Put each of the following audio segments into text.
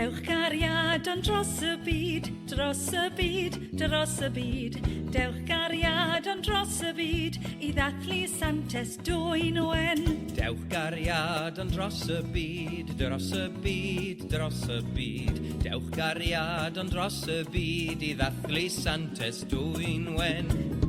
Dewch gariad ond dros y byd, dros y byd, dros y byd. Dewch gariad ond dros y byd I ddathlu Santes Dwynwen. Dewch gariad ond dros y byd, dros y byd, dros y byd. Dewch gariad ond dros y byd I ddathlu Santes Dwynwen.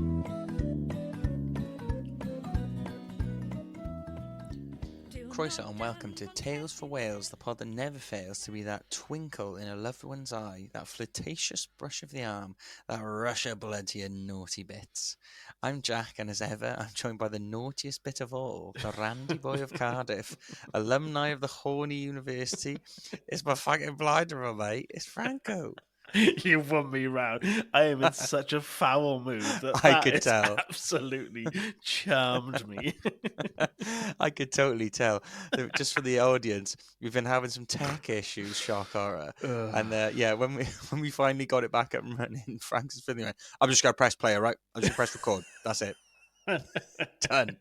Croeso and welcome to Tales for Wales, the pod that never fails to be that twinkle in a loved one's eye, that flirtatious brush of the arm, that rush of blood to your naughty bits. I'm Jack, and as ever, I'm joined by the naughtiest bit of all, the randy boy of Cardiff, alumni of the Horny University. It's my fucking blinder, mate. It's Franco. You've won me round. I am in such a foul mood I could tell. Absolutely charmed me. I could totally tell. Just for the audience, we've been having some tech issues, shock horror. And when we finally got it back up and running, Frank's feeling like, I'm just going to press play, all right? I'm just going to press record. That's it. Done.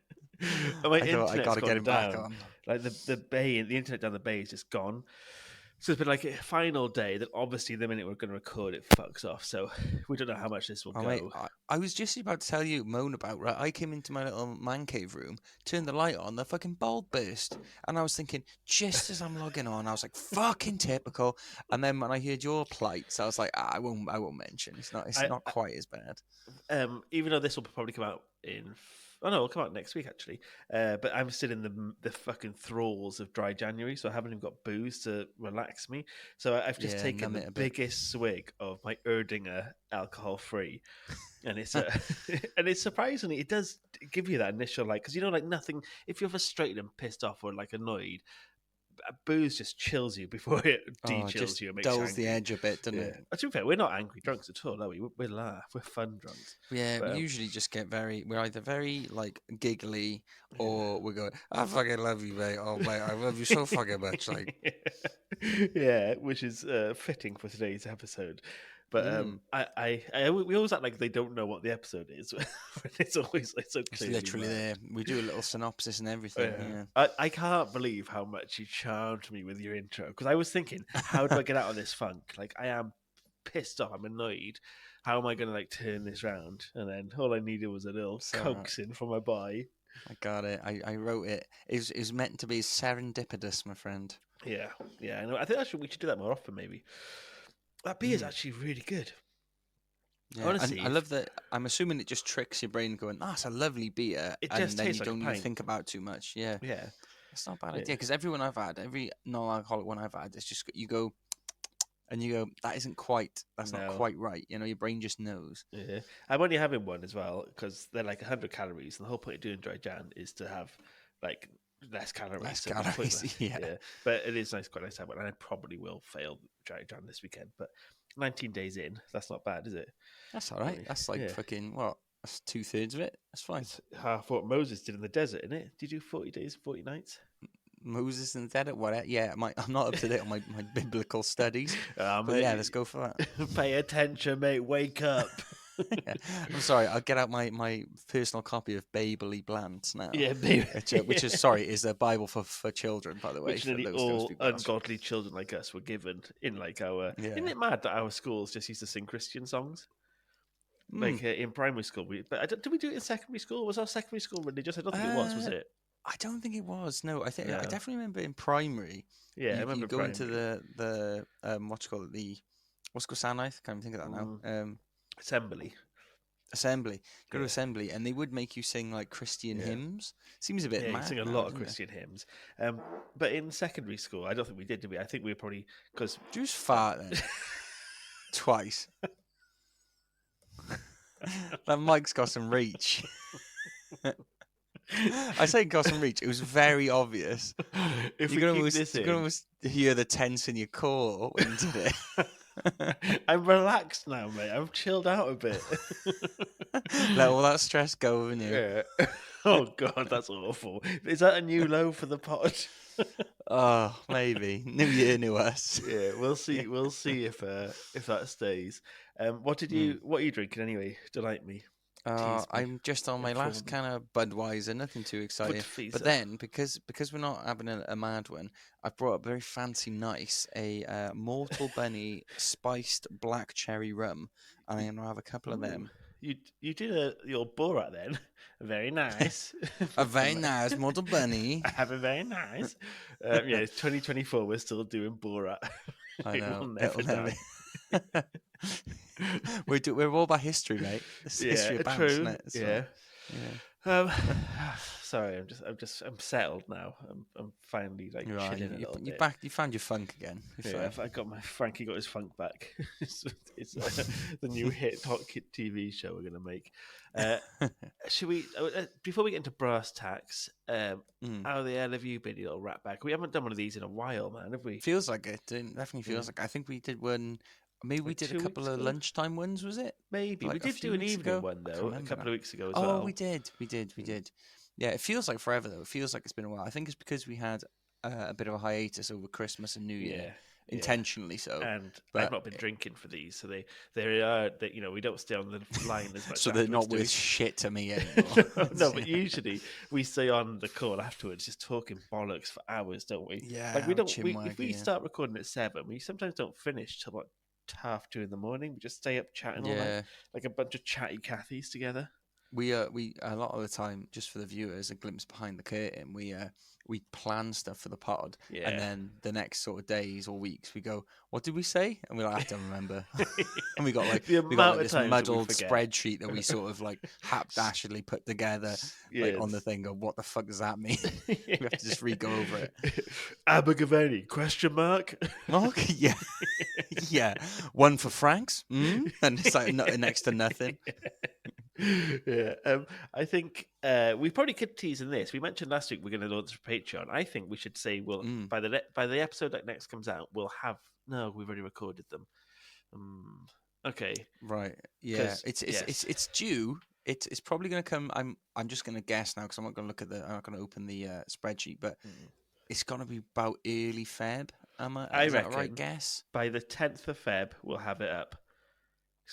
I got to get him back on. Like the internet down the bay is just gone. So it's been like a final day that obviously the minute we're going to record it fucks off. So we don't know how much this will go. Mate, I was just about to tell you, moan about, right? I came into my little man cave room, turned the light on, the fucking bulb burst. And I was thinking, just as I'm logging on, I was like, fucking typical. And then when I heard your plights, I was like, I won't mention. It's not quite as bad. Even though this will probably come out in... Oh no, it'll come out next week actually. But I'm still in the fucking thralls of dry January, so I haven't even got booze to relax me. So I've just taken the biggest swig of my Erdinger alcohol free, and it's and it's surprisingly it does give you that initial because nothing. If you're frustrated and pissed off or annoyed, booze just chills you before it de-chills you. It makes dulls the edge a bit, doesn't it? To be fair, we're not angry drunks at all, are we? We laugh. We're fun drunks. Yeah, we usually just get we're either very giggly or we're going, I fucking love you, mate. Oh, mate, I love you so fucking much. Yeah, which is fitting for today's episode. But we always act like they don't know what the episode is. It's always so clearly it's literally there. We do a little synopsis and everything. I can't believe how much you charmed me with your intro, because I was thinking, how do I get out of this funk? I am pissed off. I'm annoyed. How am I going to turn this round? And then all I needed was a little coaxing from my boy. I got it. I wrote it. It was meant to be serendipitous, my friend. Yeah. I know. I think we should do that more often, maybe. That beer is actually really good. Yeah, honestly, I love that. I'm assuming it just tricks your brain going, it's a lovely beer. It just then tastes you don't like even think about it too much. Yeah. It's not a bad idea, because every non-alcoholic one I've had, it's just, you go, that's not quite right. Your brain just knows. Yeah. I'm only having one as well, because they're 100 calories, and the whole point of doing dry Jan is to have, less calories. Yeah. But it is quite nice to have one, and I probably will fail dry Jan this weekend. But 19 days in, that's not bad, is it? That's all right. That's fucking what? That's 2/3 of it. That's fine. That's half what Moses did in the desert, isn't it? Did you do 40 days, 40 nights? Moses in the desert? What? Yeah, I'm not up to date on my biblical studies. But yeah, let's go for that. Pay attention, mate. Wake up. Yeah. I'm sorry, I'll get out my personal copy of Babely Blant now. Yeah, which is a Bible for children, by the way. Which nearly all ungodly children like us were given in our... Yeah. Isn't it mad that our schools just used to sing Christian songs? In primary school. Did we do it in secondary school? Was our secondary school religious? I don't think it was it? I don't think it was. No, I definitely remember in primary. Yeah, I remember go into the what's gwasanaeth? Can't even think of that now. Assembly. Go to assembly, and they would make you sing Christian hymns. Seems a bit mad. You sing a lot of Christian hymns. But in secondary school, I don't think we did we? I think we were probably because just fart then twice. That mic's got some reach. I say got some reach. It was very obvious. If you can almost hear the tense in your core when you did it. I'm relaxed now, mate. I've chilled out a bit. Let all that stress go, haven't you? Yeah. Oh God, that's awful. Is that a new low for the pod? Oh, maybe. New year, new us. Yeah, we'll see. Yeah. We'll see if that stays. What are you drinking anyway? Delight me. I'm just on my last kind of Budweiser, nothing too exciting. But then, because we're not having a mad one, I've brought up very fancy, nice, a Mortal Bunny spiced black cherry rum, and I'm gonna have a couple of them. You did your Borat then. Very nice. A very nice Mortal Bunny. I have a very nice. It's 2024. We're still doing Borat. I know. Will never die. We're all about history, mate. It's history of bands, isn't it? So, sorry, I'm settled now. I'm finally like chilling a little bit. You found your funk again. Frankie got his funk back. it's the new hit TV show we're gonna make. Should we? Before we get into brass tacks, how the hell have you been, you little rat bag? We haven't done one of these in a while, man, have we? Feels like it. Definitely feels like. I think we did one. Maybe we did a couple of lunchtime ones, was it? Maybe. We did do an evening one, though, a couple of weeks ago as well. Oh, we did. Yeah, it feels like forever, though. It feels like it's been a while. I think it's because we had a bit of a hiatus over Christmas and New Year. Intentionally so. And I've not been drinking for these, so they we don't stay on the line as much. So they're not worth shit to me anymore. No, but usually we stay on the call afterwards just talking bollocks for hours, don't we? Yeah. Like if we start recording at 7, we sometimes don't finish till like 1:30 in the morning. We just stay up chatting all night, like a bunch of chatty Cathys together. We a lot of the time, just for the viewers, a glimpse behind the curtain. We plan stuff for the pod, and then the next sort of days or weeks we go, what did we say? And we're like, I don't remember. And we got this muddled spreadsheet that we sort of like hapdashedly put together on the thing. Go, what the fuck does that mean? We have to just re-go over it. Abergavenny, question mark? Okay, yeah. Yeah. One for Franks, and it's like next to nothing. I think we probably could tease in this. We mentioned last week we're going to launch Patreon. I think we should say by the episode that next comes out, we'll have we've already recorded them. Okay, right, yeah, it's due. It's probably going to come. I'm just going to guess now because I'm not going to open the spreadsheet, but it's going to be about early Feb. I reckon. That a right guess? By the 10th of Feb, we'll have it up.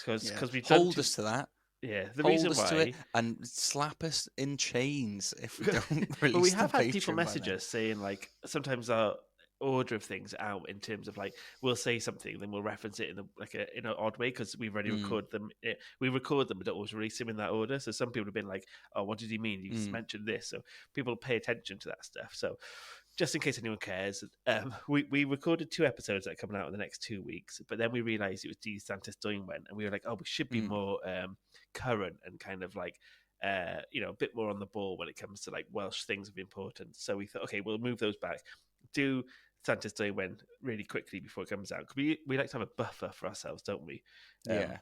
Because we hold us to that. Yeah, the hold reason us why to it and slap us in chains if we don't release. But we have had people message us saying like sometimes our order of things out in terms of like we'll say something then we'll reference it in an odd way because we've already recorded them. We record them but don't always release them in that order. So some people have been like, "Oh, what did he mean? You just mentioned this." So people pay attention to that stuff. So just in case anyone cares, we recorded 2 episodes that are coming out in the next 2 weeks, but then we realised it was Santes Dwynwen, and we were like, oh, we should be more current and kind of like, a bit more on the ball when it comes to like Welsh things of importance. So we thought, okay, we'll move those back. Do Santes Dwynwen really quickly before it comes out. We like to have a buffer for ourselves, don't we? Yeah.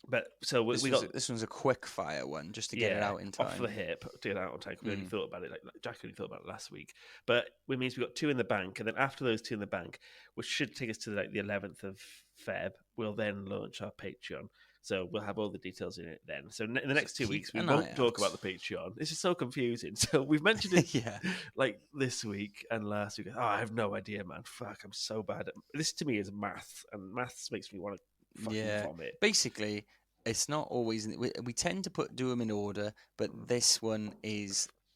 But so this one's a quick fire one just to get it out in time. Off the hip, to get it out on time. We only thought about it like Jack only thought about it last week. But it means we've got 2 in the bank, and then after those 2 in the bank, which should take us to like the 11th of Feb, we'll then launch our Patreon. So we'll have all the details in it then. So in the next 2 weeks, we won't talk about the Patreon. This is so confusing. So we've mentioned it like this week and last week. Oh, I have no idea, man. Fuck, I'm so bad at this. To me is maths, and maths makes me want to fucking vomit. Basically, it's not always. We tend to do them in order, but this one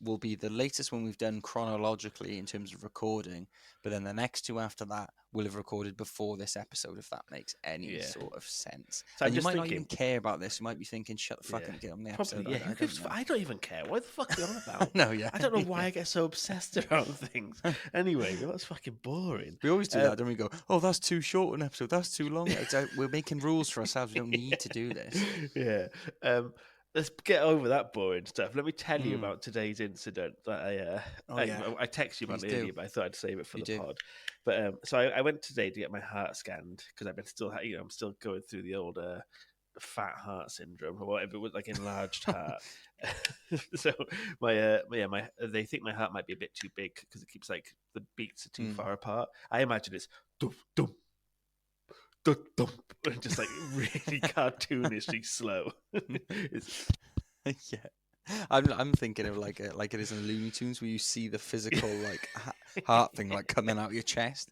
will be the latest one we've done chronologically in terms of recording. But then the next 2 after that will have recorded before this episode, if that makes any sort of sense. So and you might not even care about this. You might be thinking, "Shut the fuck up and get on the episode." I don't even care. What the fuck are you on about? No, yeah. I don't know why I get so obsessed around things. Anyway, that's fucking boring. We always do that, don't we? Go, "Oh, that's too short an episode. That's too long." We're making rules for ourselves. We don't need to do this. Yeah. Let's get over that boring stuff. Let me tell you about today's incident that I texted you about earlier, but I thought I'd save it for the pod. But so I went today to get my heart scanned because I'm still going through the old fat heart syndrome or whatever, with like enlarged heart. So they think my heart might be a bit too big because it keeps like the beats are too far apart. I imagine it's dum dum. Just like really cartoonishly slow. I'm thinking of like it is in Looney Tunes where you see the physical like heart thing like coming out your chest.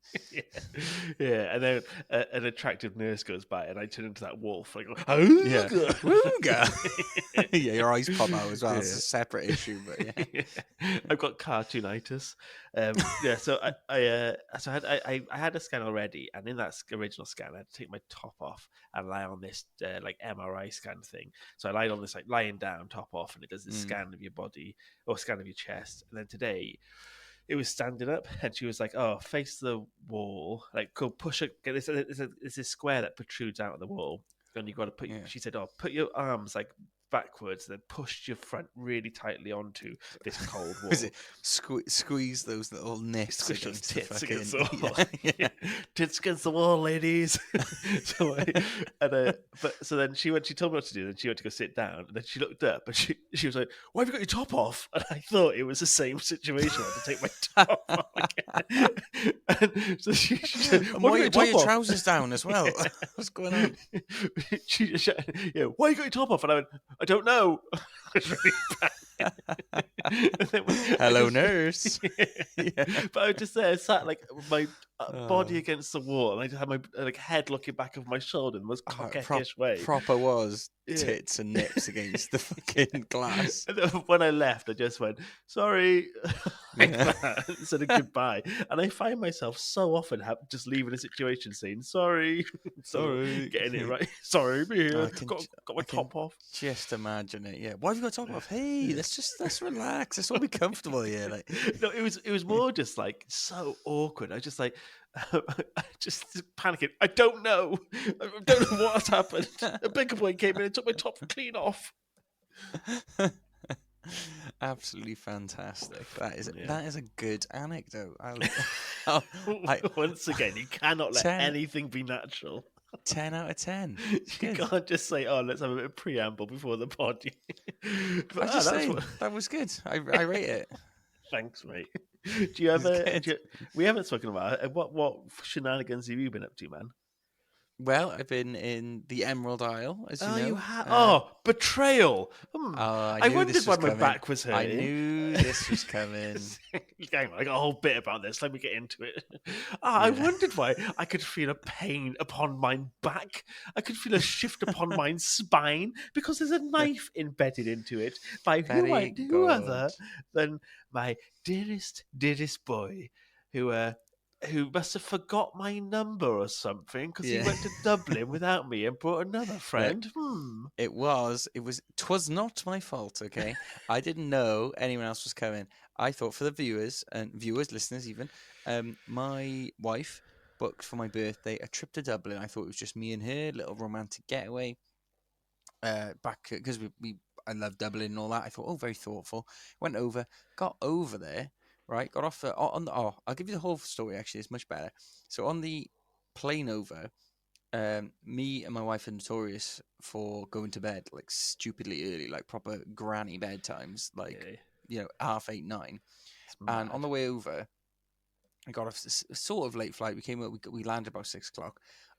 Yeah. And then an attractive nurse goes by, and I turn into that wolf. I go, yeah, Wooga. Yeah, your eyes pop out as well. Yeah. It's a separate issue, but yeah. I've got cartoonitis. Yeah, so I had a scan already, and in that original scan, I had to take my top off and lie on this like MRI scan thing. So I lied on this like lying down, top off, and it does this scan of your body or scan of your chest. And then today, it was standing up, and she was like, "Oh, face the wall, like go push it. It's this square that protrudes out of the wall, and you got to put." Yeah. She said, "Oh, put your arms like backwards, then push your front really tightly onto this cold wall." Was it squeeze those little nips against tits against the wall? Yeah. Tits against the wall, ladies. So then she told me what to do. Then she went to go sit down. And then she looked up, and she was like, "Why have you got your top off?" And I thought it was the same situation. I had to take my top off again. And so she said, "Why are your trousers down as well?" What's going on? Why you got your top off? And I went, "I don't know." It's really bad. Hello, nurse. Yeah. But I was just there, sat like my body against the wall, and I just had my like head looking back of my shoulder in the most cockish way. Proper was tits and nips against the fucking glass. And then when I left, I just went, "Sorry," instead of goodbye. And I find myself so often just leaving a situation saying, "Sorry, sorry, getting it right. Sorry, be here. Got my top off." Just imagine it. Yeah, why have you got top off? Hey, let's relax. Let's all be comfortable here. Like, no, it was more just like so awkward. I just like. Just panicking. I don't know. I don't know what's happened. A bigger boy came in and took my top clean off. Absolutely fantastic. That is a good anecdote. Once again, you cannot let anything be natural. 10 out of 10. You can't just say, "Oh, let's have a bit of preamble before the pod." That was good. I rate it. Thanks, mate. Do you ever? We haven't spoken about it. What shenanigans have you been up to, man? Well, I've been in the Emerald Isle, as you know. You have? Betrayal! I wondered why my back was hurting. I knew this was coming. Hang on, I got a whole bit about this. Let me get into it. I wondered why I could feel a pain upon my back. I could feel a shift upon my spine because there's a knife embedded into it by who other than my dearest boy, who must have forgot my number or something because he went to Dublin without me and brought another friend. It was 'twas not my fault, okay? I didn't know anyone else was coming. I thought for the viewers, listeners even, my wife booked for my birthday a trip to Dublin. I thought it was just me and her, little romantic getaway. Back because I love Dublin and all that. I thought, very thoughtful. Went over, got over there. Right, got off I'll give you the whole story. Actually, it's much better. So on the plane over, me and my wife are notorious for going to bed like stupidly early, like proper granny bedtimes, like 8:30, 9. And on the way over, I got off a sort of late flight. We landed about 6:00.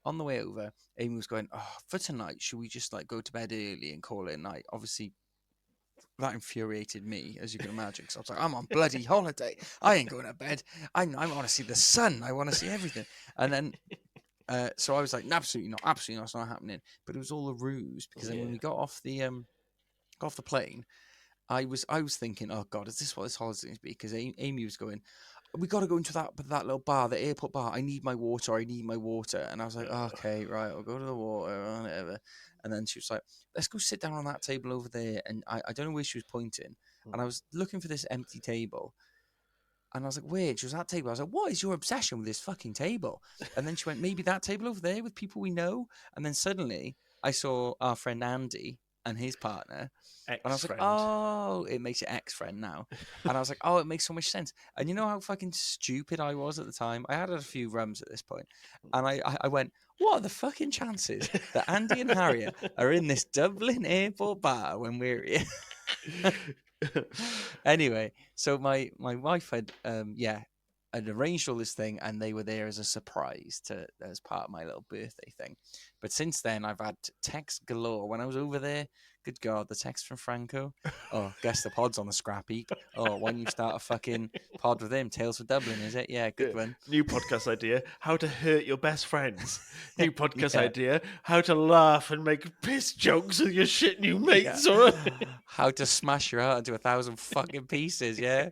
On the way over, Amy was going, for tonight, should we just like go to bed early and call it a night? Obviously, that infuriated me, as you can imagine, because I was like, I'm on bloody holiday. I ain't going to bed. I want to see the sun. I want to see everything. And then, so I was like, absolutely not. It's not happening. But it was all a ruse, because then when we got off the plane, I was thinking, oh God, is this what this holiday's going to be? Because Amy was going, we got to go into that little bar, the airport bar. I need my water. And I was like, okay, right, I'll go to the water or whatever. And then she was like, let's go sit down on that table over there. And I don't know where she was pointing. And I was looking for this empty table. And I was like, wait, she was at that table. I was like, what is your obsession with this fucking table? And then she went, maybe that table over there with people we know. And then suddenly I saw our friend Andy and his partner. Ex-friend. And I was like, oh, it makes it ex-friend now. And I was like, oh, it makes so much sense. And you know how fucking stupid I was at the time? I had a few rums at this point. And I went, what are the fucking chances that Andy and Harriet are in this Dublin airport bar when we're here? Anyway, so my wife had, I'd arranged all this thing, and they were there as a surprise as part of my little birthday thing. But since then, I've had texts galore. When I was over there, good God, the text from Franco. Oh, guess the pod's on the scrap heap. Oh, why don't you start a fucking pod with him? Tales for Dublin, is it? Yeah, good one. New podcast idea: how to hurt your best friends. New podcast idea: how to laugh and make piss jokes with your shit new mates. Yeah. How to smash your heart into 1,000 fucking pieces. Yeah.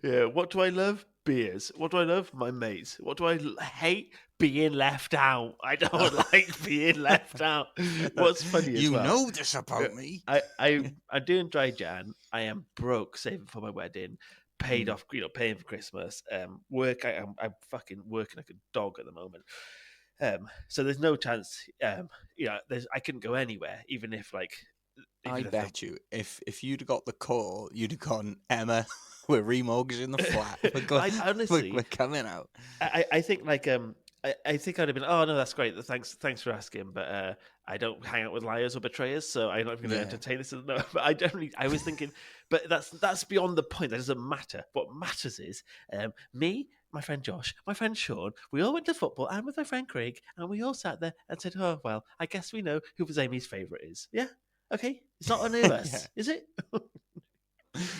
Yeah. What do I love? Beers. What do I love? My mates. What do I hate? Being left out. I don't like being left out. What's funny as well? You know this about me. I'm doing dry Jan. I am broke, saving for my wedding, paid off, paying for Christmas. Work. I'm fucking working like a dog at the moment. So there's no chance. I couldn't go anywhere, even if like. I bet you, if you'd got the call, you'd have gone, Emma, we're remortgaging the flat. Honestly, we're coming out. I think like I think I'd have been, oh no, that's great. Thanks for asking, but I don't hang out with liars or betrayers, so I'm not going to entertain this. No, but I was thinking, but that's beyond the point. That doesn't matter. What matters is me, my friend Josh, my friend Sean. We all went to football, and with my friend Craig, and we all sat there and said, oh well, I guess we know who was Amy's favourite is. Yeah. Okay, it's not on us, is it?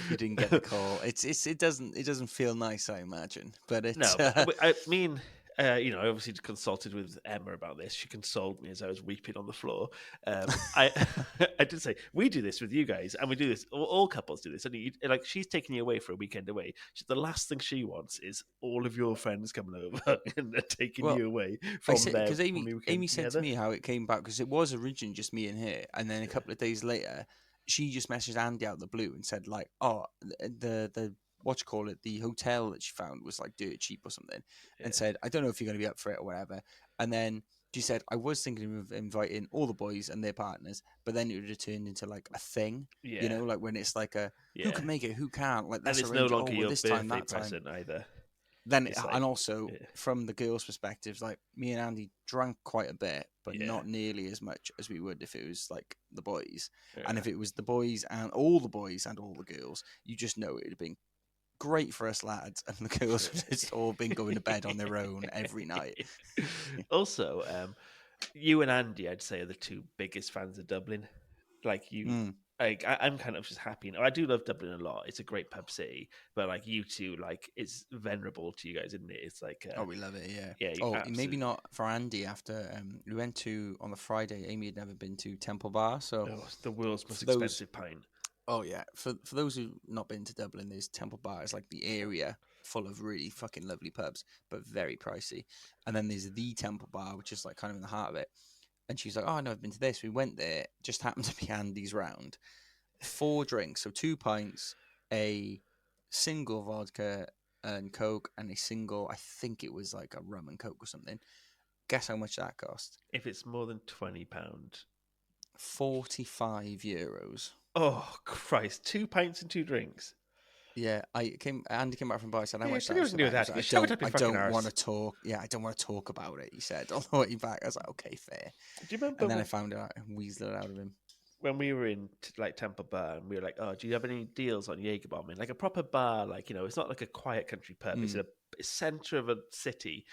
You didn't get the call. It doesn't feel nice, I imagine. But it's no. I mean, I obviously consulted with Emma about this. She consoled me as I was weeping on the floor. I did say we do this with you guys, and we do this. All couples do this. And like she's taking you away for a weekend away. The last thing she wants is all of your friends coming over and taking you away from there. Because Amy said to me how it came back because it was originally just me and her, and then a couple of days later, she just messaged Andy out of the blue and said like, "Oh, the the hotel that she found was like dirt cheap or something," and said, "I don't know if you're going to be up for it or whatever." And then she said, "I was thinking of inviting all the boys and their partners, but then it would have turned into like a thing, like when it's like who can make it, who can't, like that's and it's no longer your birthday present either." Then and also from the girls' perspectives, like me and Andy drank quite a bit, but not nearly as much as we would if it was like the boys. Yeah. And if it was the boys and all the girls, you just know it would have been great for us lads, and the girls have just all been going to bed on their own every night. Also, you and Andy, I'd say, are the two biggest fans of Dublin. Like you, like I'm kind of just happy. I do love Dublin a lot. It's a great pub city, but like you two, like it's venerable to you guys, isn't it? It's like we love it, yeah. Yeah. Maybe not for Andy. After we went to on the Friday, Amy had never been to Temple Bar, so the world's most expensive pint. Oh yeah, for those who've not been to Dublin, there's Temple Bar. It's like the area full of really fucking lovely pubs, but very pricey. And then there's the Temple Bar, which is like kind of in the heart of it. And she's like, "Oh no, I've been to this." We went there. Just happened to be Andy's round. 4 drinks, so 2 pints, a single vodka and Coke, and a single, I think it was like a rum and Coke or something. Guess how much that cost? If it's more than £20, €45. Oh Christ! 2 pints and 2 drinks. Yeah, Andy came back from bar. I said, "How much?" I don't want to talk. Yeah, I don't want to talk about it. He said on the way back. I was like, "Okay, fair." Do you remember? And then I found out and weaseled it out of him. When we were in like Temple Bar, and we were like, "Oh, do you have any deals on Jaeger bombing?" Like a proper bar, like it's not like a quiet country pub. It's a center of a city,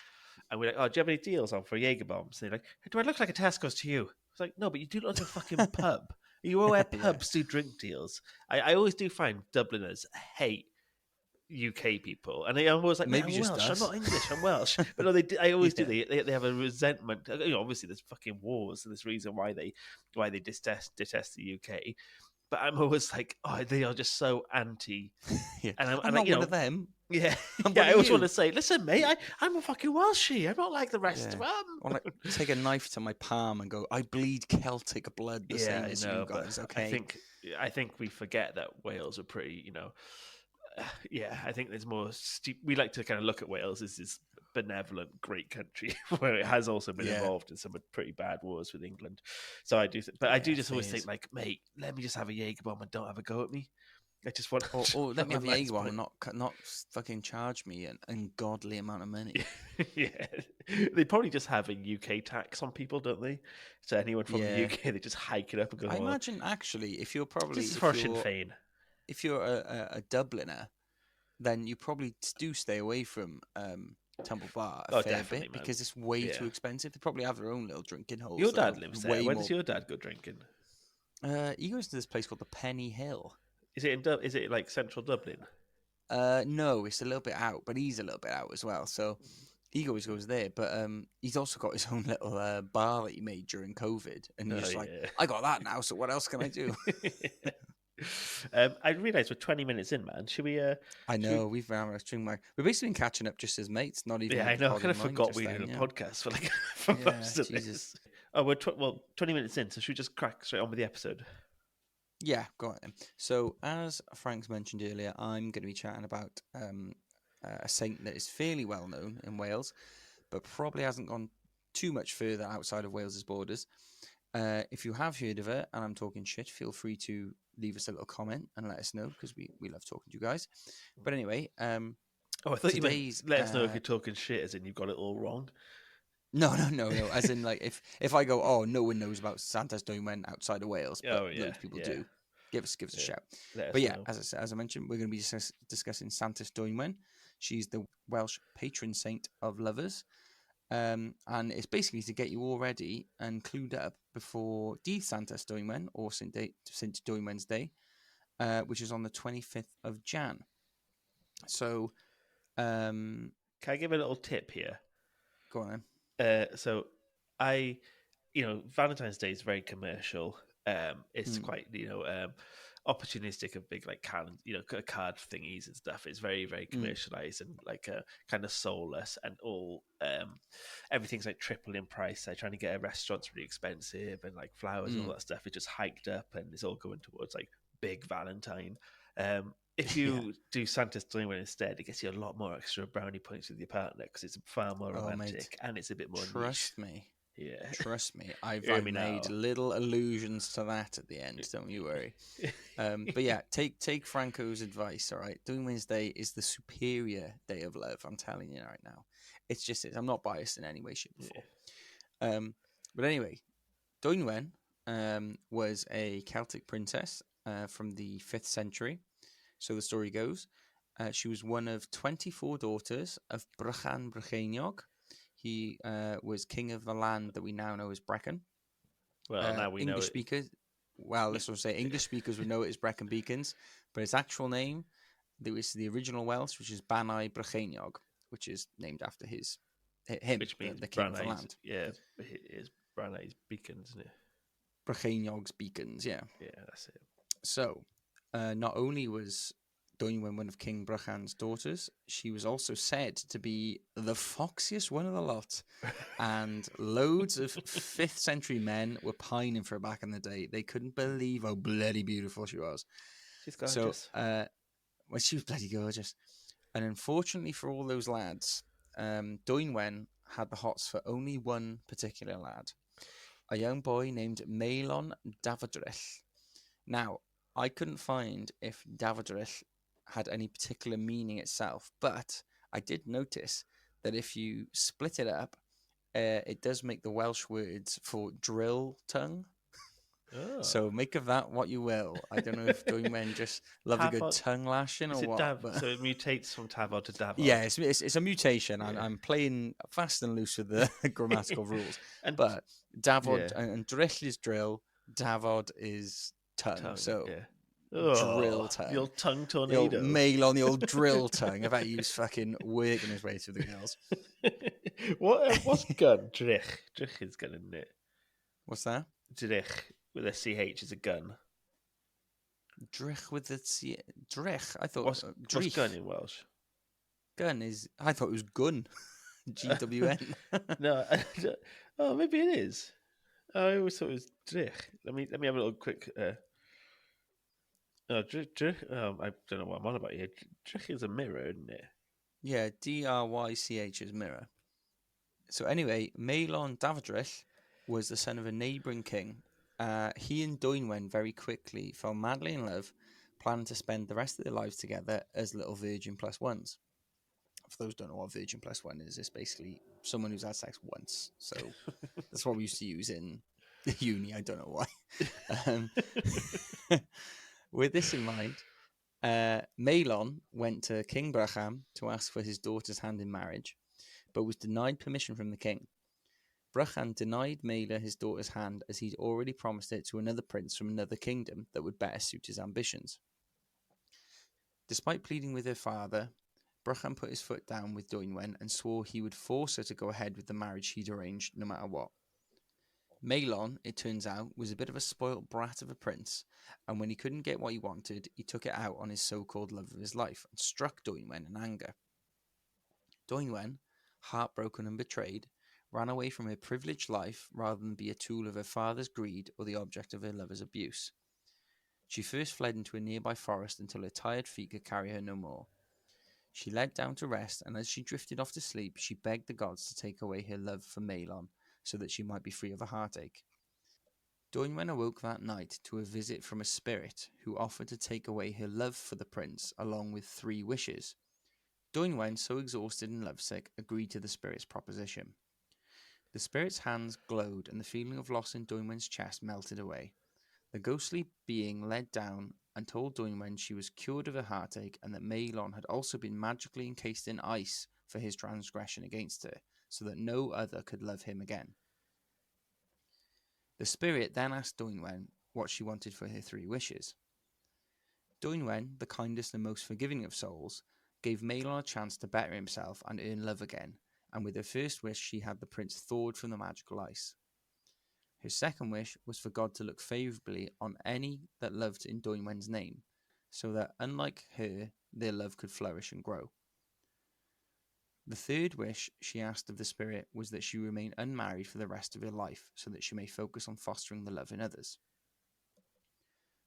and we're like, "Oh, do you have any deals on for Jaeger bombs?" And they're like, "Do I look like a Tesco's to you?" It's like, "No, but you do look like a fucking pub. You all at pubs do drink deals." I always do find Dubliners hate UK people, and I'm always like, maybe I'm just Welsh. us. I'm not English. I'm Welsh, but no, I always do. They have a resentment. Obviously, there's fucking wars, and there's reason why they detest the UK. But I'm always like, oh, they are just so anti. And I'm not one of them. Yeah, I always want to say, listen, mate, I'm a fucking Welshie. I'm not like the rest of them. Or like take a knife to my palm and go, I bleed Celtic blood the same as you guys. Okay, I think we forget that Wales are pretty, I think there's more. We like to kind of look at Wales as this benevolent, great country where it has also been involved in some pretty bad wars with England. So I do, I do just always think like, mate, let me just have a Jaeger bomb and don't have a go at me. I just want, or let me have a Jaeger bomb and not fucking charge me an ungodly amount of money. Yeah, they probably just have a UK tax on people, don't they? So anyone from the UK, they just hike it up and go. I imagine actually, if you're probably this is for Sinn Féin. If you're a Dubliner, then you probably do stay away from Temple Bar a fair bit, man. because it's way too expensive. They probably have their own little drinking holes. Your dad lives there. Where does your dad go drinking? He goes to this place called the Penny Hill. Is it is it like central Dublin? No, it's a little bit out, but he's a little bit out as well. So he always goes there. But he's also got his own little bar that he made during COVID, and he's just like, I got that now. So what else can I do? I realised we're 20 minutes in, man. Should we? I know we've ran a string. We've basically been catching up just as mates. Not even. Yeah, I know. I kind of forgot we did a podcast for like for most of this. Oh, we're 20 minutes in, so should we just crack straight on with the episode? Yeah, go on then. So, as Frank's mentioned earlier, I'm going to be chatting about a saint that is fairly well known in Wales, but probably hasn't gone too much further outside of Wales's borders. If you have heard of her and I'm talking shit, feel free to leave us a little comment and let us know, because we love talking to you guys. But anyway, I thought you meant let us know if you're talking shit, as in you've got it all wrong. No. As in, like, if I go, oh, no one knows about Santes Dwynwen outside of Wales, but loads of people do. Give us a shout. But yeah, as I mentioned, we're going to be discussing Santes Dwynwen. She's the Welsh patron saint of lovers, and it's basically to get you all ready and clued up before Dydd Santes Dwynwen, or St Dwynwen's Day, which is on the 25th of Jan. So, can I give a little tip here? Go on then. So Valentine's Day is very commercial. It's quite, opportunistic of big, like, card thingies and stuff. It's very, very commercialized and like kind of soulless, and all everything's like triple in price. They're trying to get a restaurant's really expensive, and like flowers and all that stuff. It's just hiked up, and it's all going towards like big Valentine. If you do Santes Dwynwen instead, it gets you a lot more extra brownie points with your partner, because it's far more romantic and it's a bit more Trust niche. me. Yeah. Trust me. I've made little allusions to that at the end, don't you worry. But yeah, take Franco's advice, all right? Dwynwen's Day is the superior day of love, I'm telling you right now. It's just, I'm not biased in any way, shape, or form. But anyway, Dwynwen was a Celtic princess from the 5th century. So the story goes, she was one of 24 daughters of Brychan Brycheiniog. He was king of the land that we now know as Brecon. Well, now we English know speakers. Well, let's say English speakers would know it as Brecon Beacons, but its actual name, there was the original Welsh, which is Banai Brycheiniog, which is named after him, which means the king of the land. Yeah, it is Branai's Beacons, isn't it? Brycheiniog's Beacons, yeah. Yeah, that's it. So, not only was Dwynwen one of King Brychan's daughters, she was also said to be the foxiest one of the lot. And loads of 5th century men were pining for her back in the day. They couldn't believe how bloody beautiful she was. She's gorgeous. So, she was bloody gorgeous. And unfortunately for all those lads, Dwynwen had the hots for only one particular lad, a young boy named Maelon Davadrich. Now, I couldn't find if Davadrich had any particular meaning itself, but I did notice that if you split it up, it does make the Welsh words for drill tongue. Oh. So make of that what you will. I don't know if Dwynwen just love a good tongue lashing or what. But... So it mutates from Tafod to Davod. Yeah, it's a mutation. Yeah. I'm playing fast and loose with the grammatical rules. But Davod and Drill is drill, Davod is tongue. So drill tongue. The old tongue tornado. The old mail on the old drill tongue. I bet he was fucking working his way through the girls. What's gun? Drich. Drich is gun, isn't it? What's that? Drich with a CH is a gun. Drich with the CH. Drich. I thought. What's gun in Welsh? Gun is. I thought it was gun. GWN. No. Oh, maybe it is. I always thought it was Drich. Let me have a little quick. Drich. I don't know what I'm on about here. Drich is a mirror, isn't it? Yeah, Drych is mirror. So anyway, Maelon Davadrich was the son of a neighbouring king. He and Dwynwen very quickly fell madly in love, planned to spend the rest of their lives together as little virgin plus ones. For those who don't know what virgin plus one is, it's basically someone who's had sex once. So that's what we used to use in uni. I don't know why. With this in mind, Maelon went to King Bracham to ask for his daughter's hand in marriage, but was denied permission from the king. Bracham denied Maela his daughter's hand as he'd already promised it to another prince from another kingdom that would better suit his ambitions. Despite pleading with her father, Bracham put his foot down with Dwynwen and swore he would force her to go ahead with the marriage he'd arranged no matter what. Maelon, it turns out, was a bit of a spoilt brat of a prince, and when he couldn't get what he wanted, he took it out on his so-called love of his life and struck Dwynwen in anger. Dwynwen, heartbroken and betrayed, ran away from her privileged life rather than be a tool of her father's greed or the object of her lover's abuse. She first fled into a nearby forest until her tired feet could carry her no more. She lay down to rest, and as she drifted off to sleep, she begged the gods to take away her love for Maelon, so that she might be free of a heartache. Dwynwen awoke that night to a visit from a spirit who offered to take away her love for the prince along with 3 wishes. Dwynwen, so exhausted and lovesick, agreed to the spirit's proposition. The spirit's hands glowed and the feeling of loss in Dwynwen's chest melted away. The ghostly being led down and told Dwynwen she was cured of her heartache and that Maelon had also been magically encased in ice for his transgression against her, so that no other could love him again. The spirit then asked Dwynwen what she wanted for her 3 wishes. Dwynwen, the kindest and most forgiving of souls, gave Maelon a chance to better himself and earn love again, and with her first wish she had the prince thawed from the magical ice. Her second wish was for God to look favourably on any that loved in Dwynwen's name, so that, unlike her, their love could flourish and grow. The third wish she asked of the spirit was that she remain unmarried for the rest of her life, so that she may focus on fostering the love in others.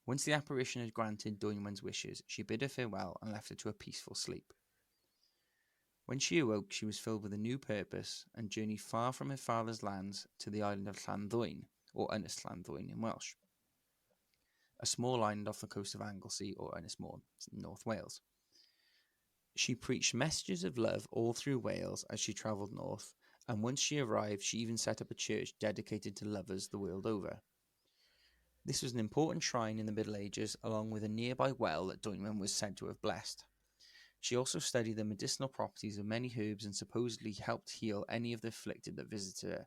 Once the apparition had granted Dwynwen's wishes, she bid her farewell and left her to a peaceful sleep. When she awoke, she was filled with a new purpose and journeyed far from her father's lands to the island of Llandddwyn, or Ynys Llandddwyn in Welsh, a small island off the coast of Anglesey or Ynys Môn, North Wales. She preached messages of love all through Wales as she travelled north, and once she arrived, she even set up a church dedicated to lovers the world over. This was an important shrine in the Middle Ages, along with a nearby well that Dwynwen was said to have blessed. She also studied the medicinal properties of many herbs and supposedly helped heal any of the afflicted that visited her.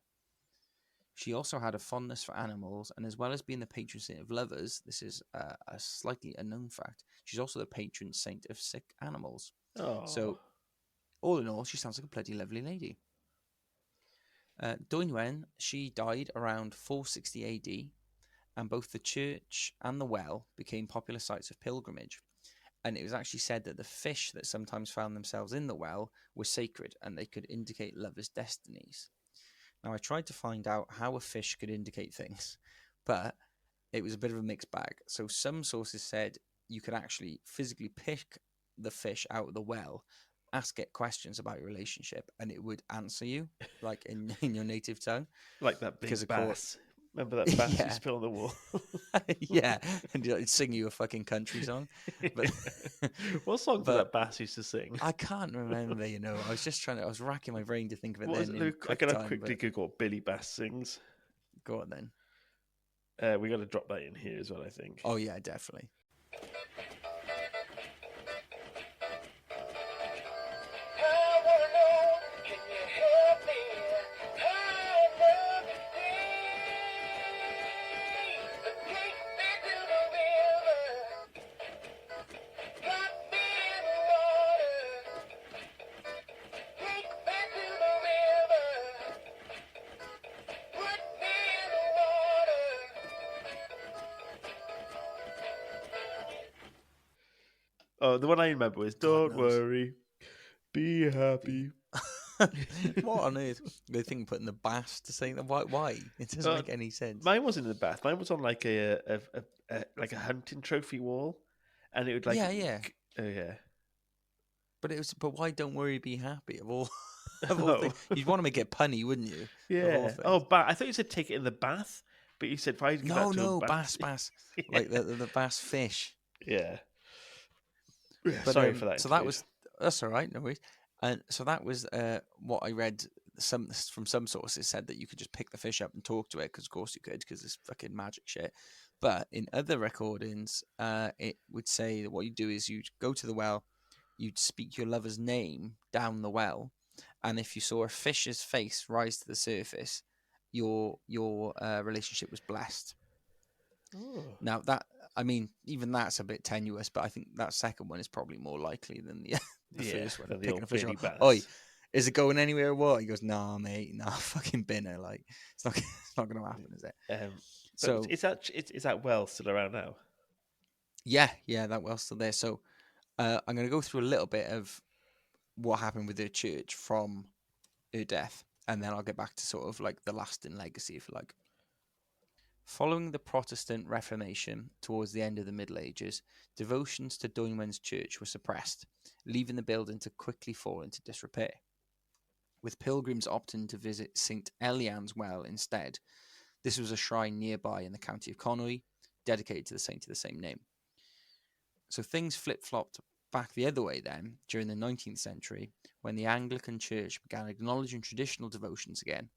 She also had a fondness for animals, and as well as being the patron saint of lovers, this is a slightly unknown fact, she's also the patron saint of sick animals. Oh. So, all in all, she sounds like a bloody lovely lady. Dwynwen, she died around 460 AD, and both the church and the well became popular sites of pilgrimage. And it was actually said that the fish that sometimes found themselves in the well were sacred, and they could indicate lovers' destinies. Now, I tried to find out how a fish could indicate things, but it was a bit of a mixed bag. So some sources said you could actually physically pick the fish out of the well, ask it questions about your relationship, and it would answer you, like in your native tongue. Like that big bass. Remember that bass you spill on the wall? Yeah, and it'd sing you a fucking country song. But what song did that bass used to sing? I can't remember, I was racking my brain to think of it I gotta quickly Google what Billy Bass sings. Go on then. We gotta drop that in here as well, I think. Oh yeah, definitely. Oh, the one I remember was "Don't worry, be happy." What on earth? They think putting the bass to sing that? Why? It doesn't make any sense. Mine wasn't in the bath. Mine was on like a hunting trophy wall, and it would like Oh yeah. But why? Don't worry, be happy. Of all things, you'd want to make it punny, wouldn't you? Yeah. Oh, I thought you said take it in the bath, but you said bass. Bass, yeah. Like the bass fish. Yeah. But, sorry for that. So that's all right, no worries. And so that was what I read. From some sources said that you could just pick the fish up and talk to it, because of course you could, because it's fucking magic shit. But in other recordings, it would say that what you do is you'd go to the well, you'd speak your lover's name down the well, and if you saw a fish's face rise to the surface, your relationship was blessed. Oh. Now that, I mean, even that's a bit tenuous, but I think that second one is probably more likely than the first one. The old Billy Bass. Oi, is it going anywhere or what? He goes, nah, mate, nah, fucking binner. Like, it's not going to happen, is it? So is that well still around now? Yeah, that well's still there. So I'm going to go through a little bit of what happened with her church from her death, and then I'll get back to sort of like the lasting legacy, if you like. Following the Protestant Reformation towards the end of the Middle Ages, devotions to Dwynwen's church were suppressed, leaving the building to quickly fall into disrepair, with pilgrims opting to visit St. Elian's Well instead. This was a shrine nearby in the county of Conwy, dedicated to the saint of the same name. So things flip-flopped back the other way then, during the 19th century, when the Anglican Church began acknowledging traditional devotions again.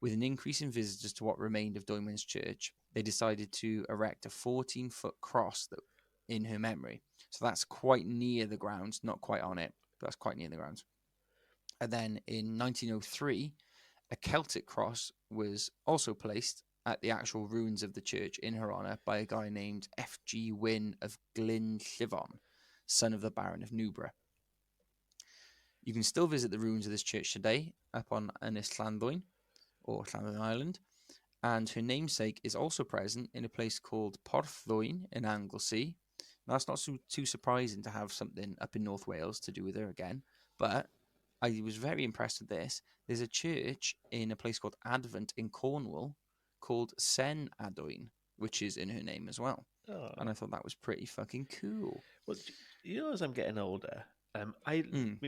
With an increase in visitors to what remained of Dwynwen's church, they decided to erect a 14-foot cross in her memory. So that's quite near the grounds, not quite on it, but that's quite near the grounds. And then in 1903, a Celtic cross was also placed at the actual ruins of the church in her honour by a guy named F.G. Wynne of Glynllifon, son of the Baron of Newborough. You can still visit the ruins of this church today up on Ynys Llanddwyn, or Llanddwyn Island, and her namesake is also present in a place called Porthddwyn in Anglesey. Now, that's not too surprising to have something up in North Wales to do with her again, but I was very impressed with this. There's a church in a place called Advent in Cornwall called Sen Adwyn, which is in her name as well. Oh. And I thought that was pretty fucking cool. Well, as I'm getting older,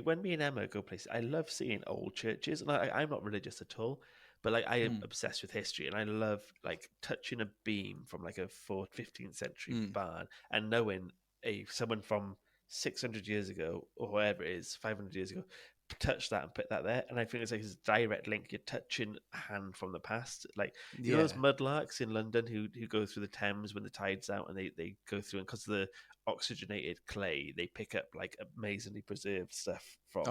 when me and Emma go places, I love seeing old churches, and I'm not religious at all, but like I am obsessed with history, and I love like touching a beam from like a 15th century barn and knowing someone from 600 years ago or whatever it is, 500 years ago, touch that and put that there. And I think it's like a direct link. You're touching a hand from the past. Like, you know those mudlarks in London who go through the Thames when the tide's out, and they go through, and because of the oxygenated clay, they pick up like amazingly preserved stuff from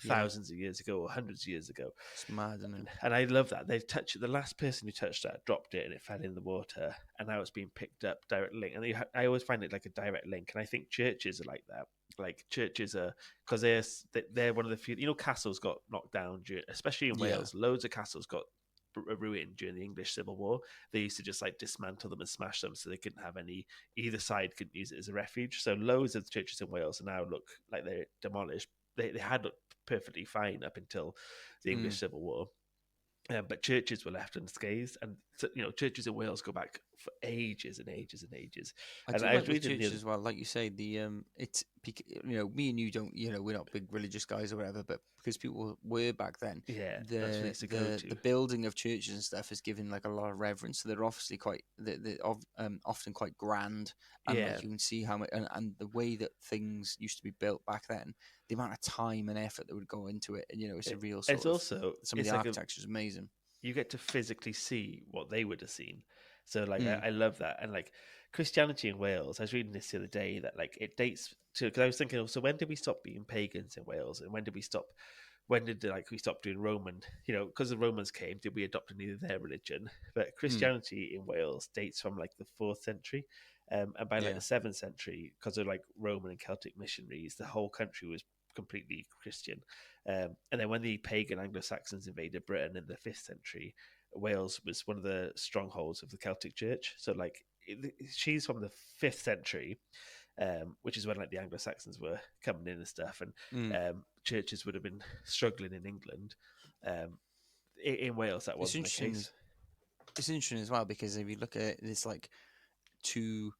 thousands of years ago or hundreds of years ago. It's mad, isn't it? And I love that. They touched it. The last person who touched that dropped it and it fell in the water, and now it's being picked up, direct link. And I always find it like a direct link. And I think churches are like that. Like churches are, because they're one of the few, castles got knocked down, especially in Wales. Loads of castles got ruined during the English Civil War. They used to just like dismantle them and smash them so they couldn't have either side couldn't use it as a refuge. So loads of the churches in Wales now look like they're demolished. They had looked perfectly fine up until the English Civil War. But churches were left unscathed, and churches in Wales go back for ages and ages and ages. I do like the churches as well, like you say. It's me and you don't, we're not big religious guys or whatever, but because people were back then, the building of churches and stuff is given like a lot of reverence. So they're obviously they're often quite grand, and like you can see how much and the way that things used to be built back then, the amount of time and effort that would go into it, and it's a real. Some of the architecture is amazing. You get to physically see what they would have seen. So like I love that. And like Christianity in Wales, I was reading this the other day that like it dates to, because I was thinking, so when did we stop being pagans in Wales, and when did we stop doing Roman, because the Romans came, did we adopt neither their religion? But Christianity in Wales dates from like the 4th century, and by like the 7th century, because of like Roman and Celtic missionaries, the whole country was completely Christian. And then when the pagan Anglo-Saxons invaded Britain in the 5th century, Wales was one of the strongholds of the Celtic Church. So like she's from the 5th century, which is when like the Anglo-Saxons were coming in and stuff, and churches would have been struggling in England. In Wales, that wasn't the case. It's interesting as well, because if you look at it, it's like to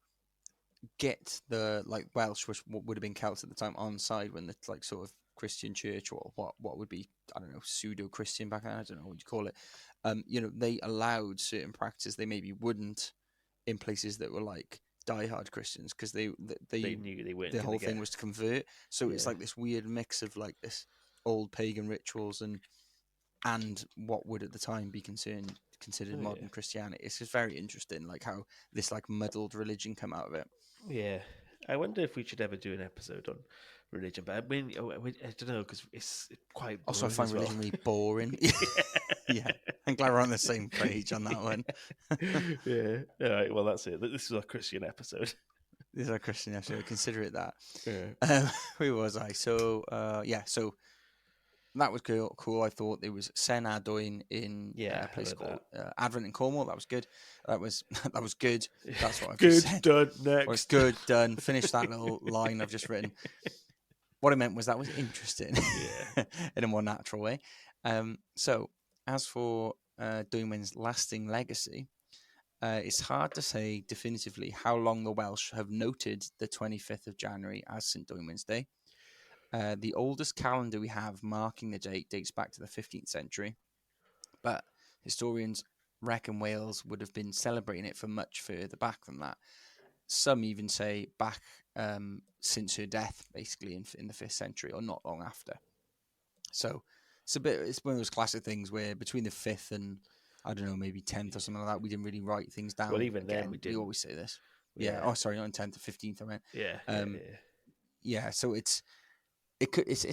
get the like Welsh, which would have been Celts at the time, on side when the like sort of Christian church, or what would be, I don't know, pseudo-Christian back then, I don't know what you call it. They allowed certain practices they maybe wouldn't in places that were like diehard Christians, because they knew they weren't. The whole thing was to convert. So it's like this weird mix of like this old pagan rituals and what would at the time be considered considered modern Christianity. It's just very interesting, like how this like muddled religion come out of it. Yeah. I wonder if we should ever do an episode on religion, but I mean, I don't know, because it's quite boring. Also, I find as well. religion really boring. Yeah, I'm glad we're on the same page on that one. Yeah. All right. Well, that's it. This is our Christian episode. This is our Christian episode. Consider it that. Yeah. Who was I? So, so that was cool. I thought there was Santes Dwynwen in a place called Advent in Cornwall. That was good. That was good. That's what I've just said. Done. Next. Was good. Done. Finish that little line I've just written. What I meant was that was interesting. Yeah. In a more natural way. So, as for Dwynwen's lasting legacy, it's hard to say definitively how long the Welsh have noted the 25th of January as St. Dwynwen's Day. The oldest calendar we have marking the date dates back to the 15th century, but historians reckon Wales would have been celebrating it for much further back than that. Some even say back since her death, basically in the 5th century, or not long after. So it's one of those classic things where between the 5th and, I don't know, maybe 10th or something like that, we didn't really write things down. Well, even then we didn't. We always say this. Yeah. Oh, sorry, not 10th, 15th, I meant. Yeah. So it's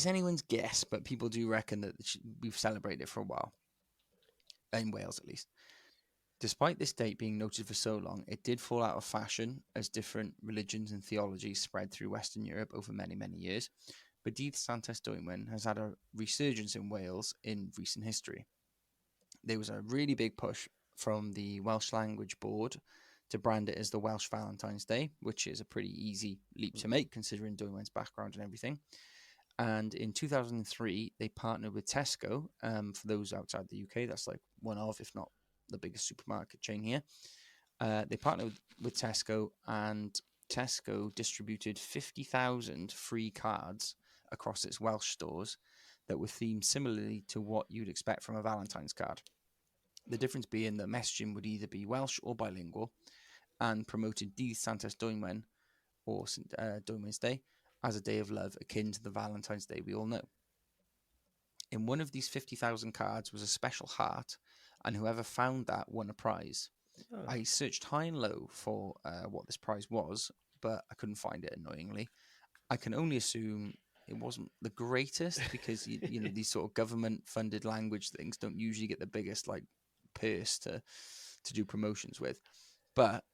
anyone's guess, but people do reckon that we've celebrated it for a while. In Wales, at least. Despite this date being noted for so long, it did fall out of fashion as different religions and theologies spread through Western Europe over many, many years. But Dydd Santes Dwynwen has had a resurgence in Wales in recent history. There was a really big push from the Welsh Language Board to brand it as the Welsh Valentines Day, which is a pretty easy leap to make considering Dwynwen's background and everything. And in 2003, they partnered with Tesco. For those outside the UK, that's like one of, if not the biggest supermarket chain here. They partnered with Tesco, and Tesco distributed 50,000 free cards across its Welsh stores that were themed similarly to what you'd expect from a Valentine's card. The difference being that messaging would either be Welsh or bilingual, and promoted Dydd Santes Dwynwen, or St. Dwynwen's Day, as a day of love akin to the Valentine's Day we all know. In one of these 50,000 cards was a special heart, and whoever found that won a prize. Oh. I searched high and low for what this prize was, but I couldn't find it, annoyingly. I can only assume it wasn't the greatest, because you know, these sort of government-funded language things don't usually get the biggest like purse to do promotions with. But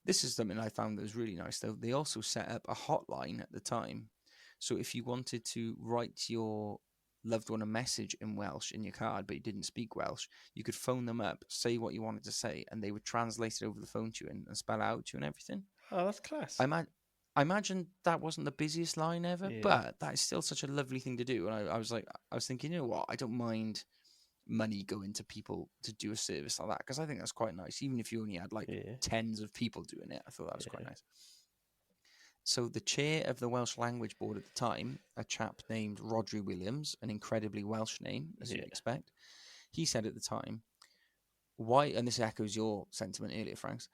this is something I found that was really nice, though. They also set up a hotline at the time. So if you wanted to write your loved one a message in Welsh in your card, but you didn't speak Welsh, you could phone them up, say what you wanted to say, and they would translate it over the phone to you and spell it out to you and everything. Oh, that's class. I imagine that wasn't the busiest line ever, but that is still such a lovely thing to do. And I was thinking, you know what? I don't mind money going to people to do a service like that, because I think that's quite nice. Even if you only had like tens of people doing it, I thought that was quite nice. So the chair of the Welsh Language Board at the time, a chap named Rodri Williams, an incredibly Welsh name, as you'd expect, he said at the time, why, and this echoes your sentiment earlier, Franks,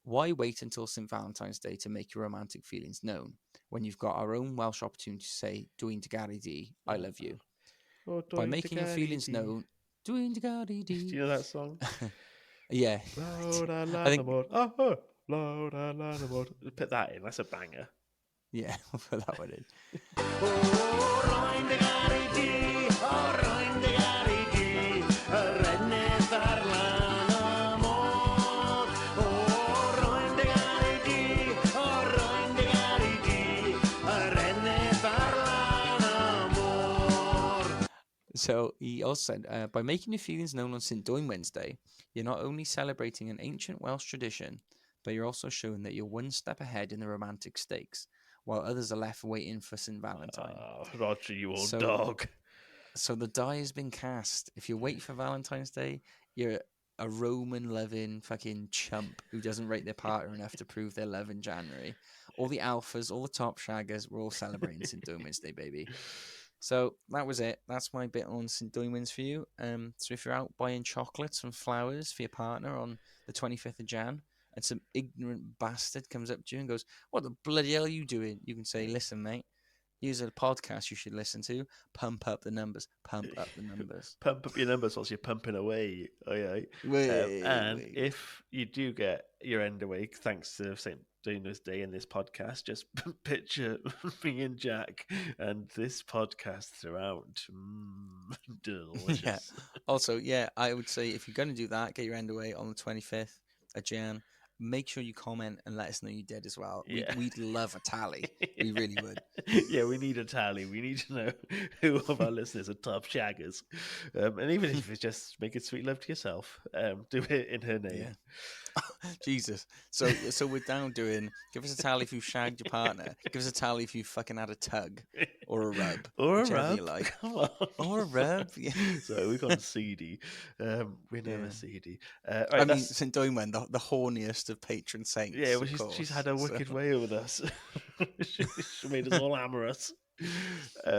why wait until St. Valentine's Day to make your romantic feelings known when you've got our own Welsh opportunity to say, Dwi'n dy garu di, I love you. By making your feelings known, Dwi'n dy garu di. Do you know that song? Yeah. Put that in, that's a banger. Yeah, we'll put that one in. So he also said, by making your feelings known on St. Dwynwen's Day, you're not only celebrating an ancient Welsh tradition, but you're also showing that you're one step ahead in the romantic stakes, while others are left waiting for St. Valentine. Oh, Roger, you old dog. So the die has been cast. If you wait for Valentine's Day, you're a Roman-loving fucking chump who doesn't rate their partner enough to prove their love in January. All the alphas, all the top shaggers, we're all celebrating St. Dwynwen's Day, baby. So that was it. That's my bit on St. Dwynwen's for you. So if you're out buying chocolates and flowers for your partner on the 25th of Jan, and some ignorant bastard comes up to you and goes, what the bloody hell are you doing? You can say, listen, mate, Use a podcast you should listen to. Pump up the numbers. Pump up the numbers. Pump up your numbers whilst you're pumping away. And if you do get your end away, thanks to St. Dwynwen's Day in this podcast, just picture me and Jack and this podcast throughout. Delicious. Yeah. Also, I would say if you're going to do that, get your end away on the 25th of Jan. Make sure you comment and let us know you did as well. Yeah. We'd love a tally. We really would. Yeah, we need a tally. We need to know who of our listeners are top shaggers. And even if it's just making sweet love to yourself, do it in her name. Yeah. Jesus. So we're down doing, give us a tally if you shagged your partner. Give us a tally if you fucking had a tug or a rub. Or a rub. You like. Come on. Or a rub. Yeah. So we've gone seedy. We're never seedy. Right, I mean, St. Dwynwen, the horniest of patron saints. Yeah, well, she's had a wicked way with us. she made us all amorous.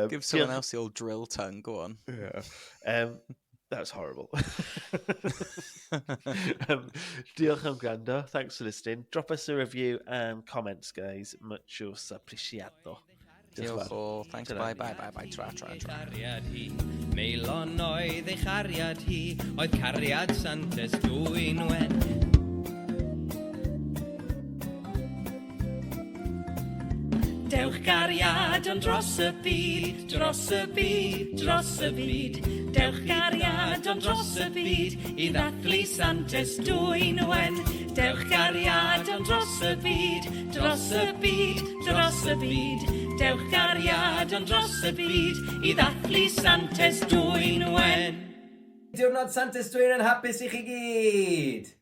Give someone else the old drill tongue. Go on. Yeah. That's horrible. Diolch am gwrando. Thanks for listening. Drop us a review and comments, guys. Muchos apreciado. Diolch all. Thanks. Bye. Tra. Meilon oedd ei chariad hi, oedd cariad Santes Dwynwen. Dewch gariad ond dros y byd, dros y byd, dros y byd. Dewch gariad ond dros y byd, I ddathlu Santes Dwynwen. Dewch gariad ond dros y byd, dros y byd, dros y byd. Dewch gariad ond dros y byd, I ddathlu Santes Dwynwen. Diwrnod Santes Dwynwen hapus I chi gyd!